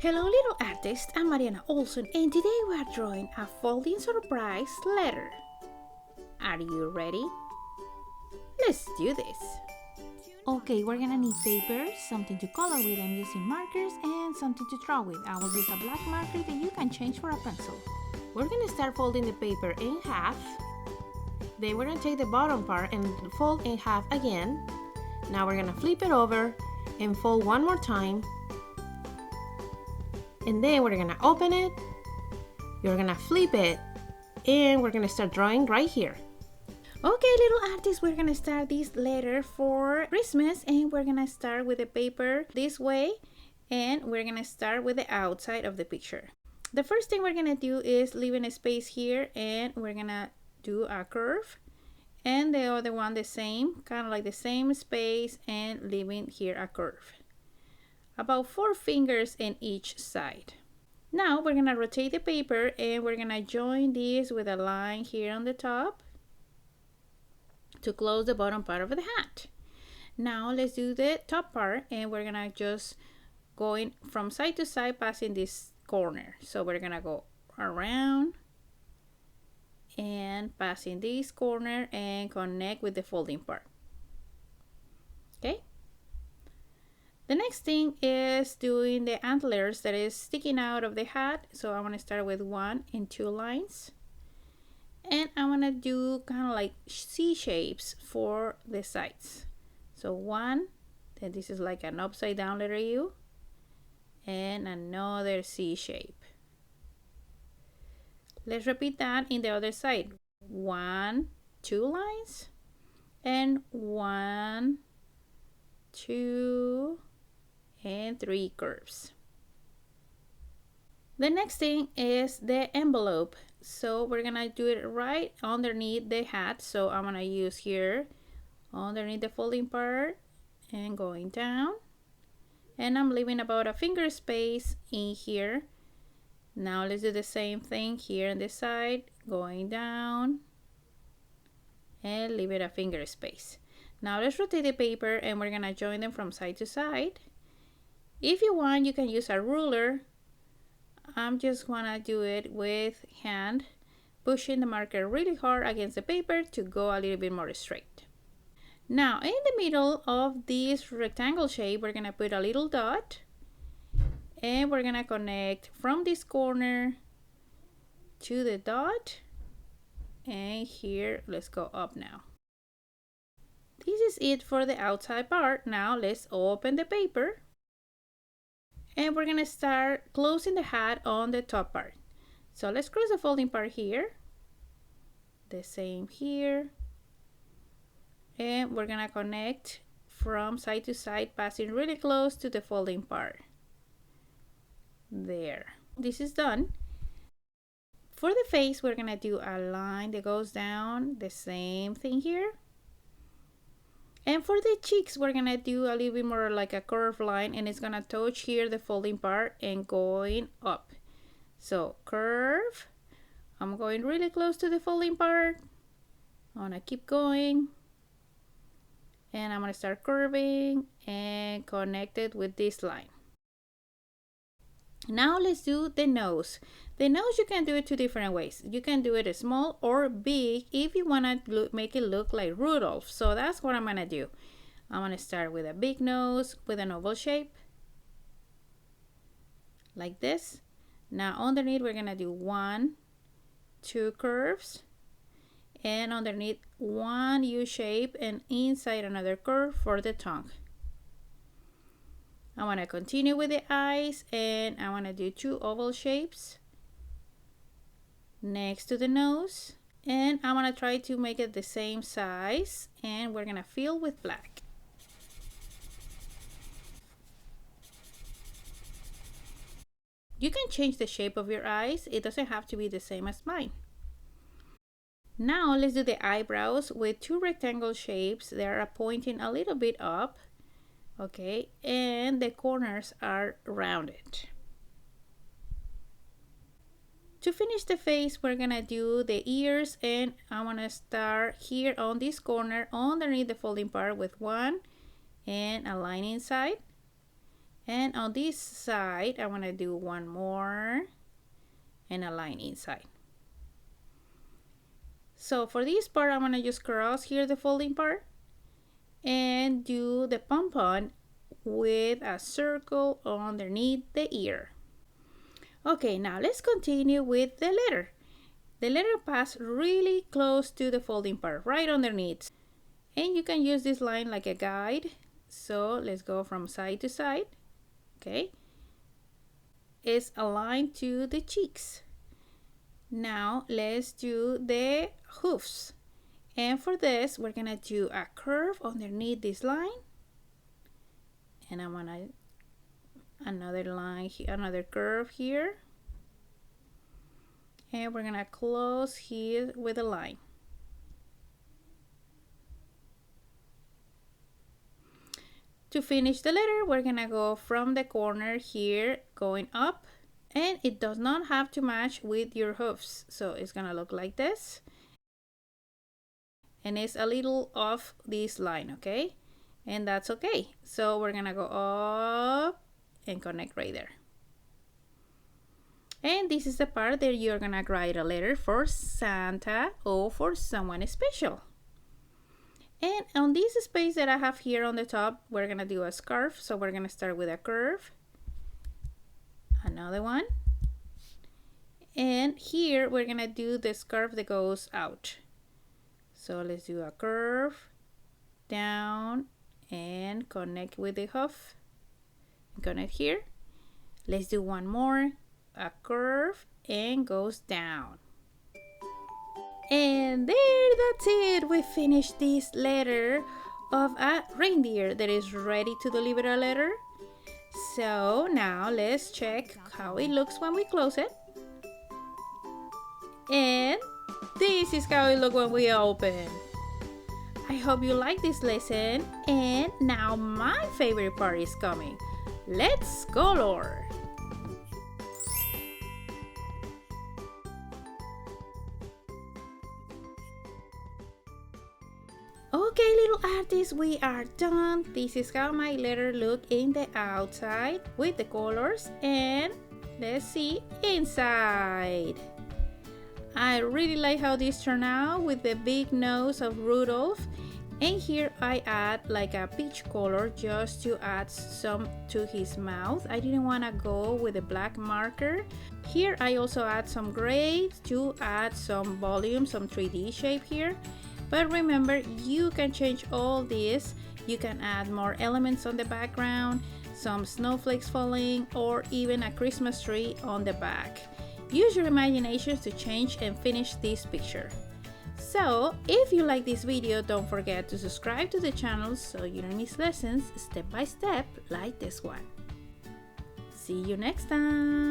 Hello little artist, I'm Mariana Olson and today we are drawing a folding surprise letter. Are you ready? Let's do this. Okay, we're gonna need paper, something to color with. I'm using markers and something to draw with. I will use a black marker that you can change for a pencil. We're gonna start folding the paper in half. Then we're gonna take the bottom part and fold in half again. Now we're gonna flip it over and fold one more time. And then we're gonna open it. You're gonna flip it and we're gonna start drawing right here. Okay, little artists, we're gonna start this letter for Christmas and we're gonna start with the paper this way and we're gonna start with the outside of the picture. The first thing we're gonna do is leave in a space here and we're gonna do a curve and the other one the same, kind of like the same space and leaving here a curve. About 4 fingers in each side. Now we're gonna rotate the paper and we're gonna join this with a line here on the top to close the bottom part of the hat. Now let's do the top part and we're gonna just going from side to side passing this corner. So we're gonna go around and passing this corner and connect with the folding part. Okay. The next thing is doing the antlers that is sticking out of the hat. So I want to start with 1 and 2 lines. And I want to do kind of like C shapes for the sides. So 1, then this is like an upside down letter U. And another C shape. Let's repeat that in the other side. 1, 2 lines. And 1, 2, and 3 curves. The next thing is the envelope. So we're gonna do it right underneath the hat. So I'm gonna use here underneath the folding part and going down. And I'm leaving about a finger space in here. Now let's do the same thing here on this side, going down and leave it a finger space. Now let's rotate the paper and we're gonna join them from side to side. If you want, you can use a ruler. I'm just gonna do it with hand, pushing the marker really hard against the paper to go a little bit more straight. Now in the middle of this rectangle shape, we're gonna put a little dot and we're gonna connect from this corner to the dot. And here, let's go up now. This is it for the outside part. Now let's open the paper. And we're gonna start closing the hat on the top part. So let's close the folding part here. The same here. And we're gonna connect from side to side, passing really close to the folding part. There. This is done. For the face, we're gonna do a line that goes down, the same thing here. And for the cheeks, we're gonna do a little bit more like a curved line and it's gonna touch here the folding part and going up. So curve, I'm going really close to the folding part. I'm gonna keep going. And I'm gonna start curving and connect it with this line. Now let's do the nose. The nose, you can do it 2 different ways. You can do it small or big if you want to make it look like Rudolph. So that's what I'm going to do. I'm going to start with a big nose with an oval shape. Like this. Now underneath we're going to do 1, 2 curves. And underneath 1 U shape and inside another curve for the tongue. I want to continue with the eyes and I want to do 2 oval shapes next to the nose, and I want to try to make it the same size and we're gonna fill with black. You can change the shape of your eyes. It doesn't have to be the same as mine. Now let's do the eyebrows with 2 rectangle shapes. They are pointing a little bit up. Okay, and the corners are rounded. To finish the face, we're gonna do the ears and I wanna start here on this corner underneath the folding part with 1 and a line inside. And on this side, I want to do one more and a line inside. So for this part, I'm going to just cross here the folding part and do the pom-pom with a circle underneath the ear. Okay, now let's continue with the letter. The letter pass really close to the folding part, right underneath. And you can use this line like a guide. So let's go from side to side. Okay. It's aligned to the cheeks. Now let's do the hoofs. And for this, we're gonna do a curve underneath this line. And I'm gonna another line, another curve here. And we're gonna close here with a line. To finish the letter, we're gonna go from the corner here, going up, and it does not have to match with your hoofs. So it's gonna look like this. And it's a little off this line, okay? And that's okay. So we're gonna go up and connect right there. And this is the part that you're gonna write a letter for Santa or for someone special. And on this space that I have here on the top, we're gonna do a scarf. So we're gonna start with a curve, another one, and here we're gonna do the scarf that goes out. So let's do a curve, down, and connect with the hoof, connect here. Let's do one more, a curve, and goes down. And there, that's it. We finished this letter of a reindeer that is ready to deliver a letter. So now let's check how it looks when we close it. And this is how it looks when we open. I hope you like this lesson. And now my favorite part is coming. Let's color. Okay, little artists, we are done. This is how my letter look in the outside with the colors, and let's see inside. I really like how this turned out with the big nose of Rudolph, and here I add like a peach color just to add some to his mouth. I didn't want to go with a black marker. Here I also add some gray to add some volume, some 3D shape here. But remember, you can change all this. You can add more elements on the background, some snowflakes falling, or even a Christmas tree on the back. Use your imagination to change and finish this picture. So, if you like this video, don't forget to subscribe to the channel so you don't miss lessons step by step like this one. See you next time!